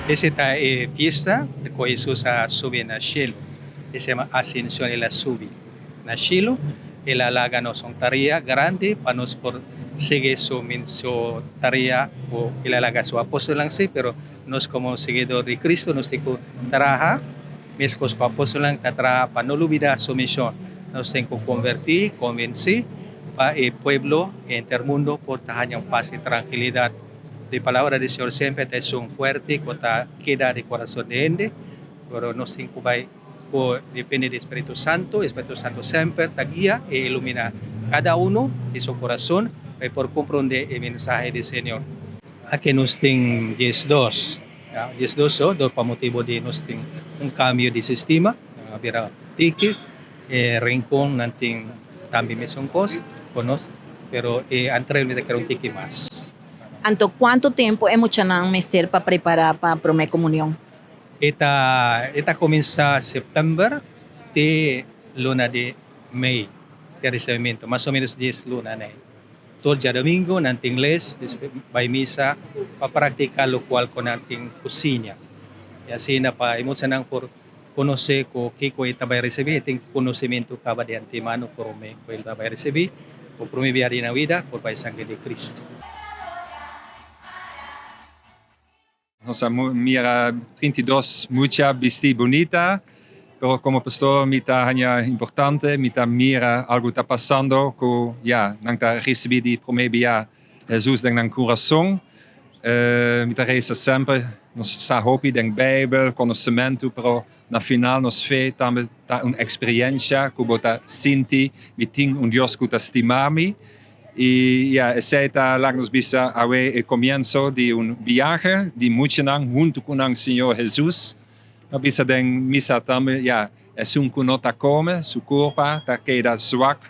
Esta fiesta de que Jesús sube na cielo, que se llama Ascensión, ela sube na cielo, ela láganos son tarea grande para nos por seguir su tarea o ela laga su apóstol en sí, pero nos como seguidor de Cristo nos tengo trabajar, mesmo com apóstol para no olvidar su misión, nos tengo convertir, convencer para el pueblo intermundo por tahaña paz y tranquilidad. De palabra del Señor siempre es un fuerte que queda de corazón de gente, pero nos cinco vai depende del Espíritu Santo siempre te guía e ilumina cada uno de su corazón por comprender el mensaje del Señor. Aquí nos tem 12, ya, 12 por motivo de nos tem cambio de sistema, haverá ticket, rincón, nanti também mesmo coisa, conosco, pero entre ele quer ticket mais. Anto, ¿cuánto tiempo hemos chanán mester para preparar para a primeira comunhão? Esta comienza septiembre de luna de May, de recibimiento, más o menos 10 lunas. Todo el domingo, nanti inglés, vai misa, para practicar lo cual con nanti cocina. Y así na pa emocionan por conocer que ita vai receber, tem conhecimento acaba de antemano por me que ita vai receber, por promover na vida, por vai sangue de Cristo. Nossa mira 32 mucha vestir bonita, pero como pastor mita hanya importante, mita mira algo está passando que ja, nang ta recebi di primeira Jesus nang coração, mita reza sempre nos sa hopi den Bijbel, conhecimento, pero na final nos fe também ta uma experiência que bota sinti, miting Dios que ta estimami. Y ya, esa está la nos bisa a ver el comienzo de un viaje de mucho junto con el Señor Jesús. Nos bisa den misa también, ya, es un que no ta come, su cuerpo ta queda zwak,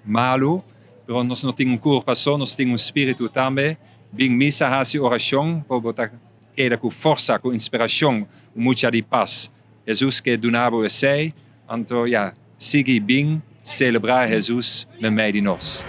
malo, pero nos no tiene un cuerpo só, nos tiene un espíritu también. Bien misa hace oración, por ta queda con fuerza, con inspiración, mucha de paz. Jesús que donaba ese, entonces ya, sigue bien, celebrar Jesús, me de nos.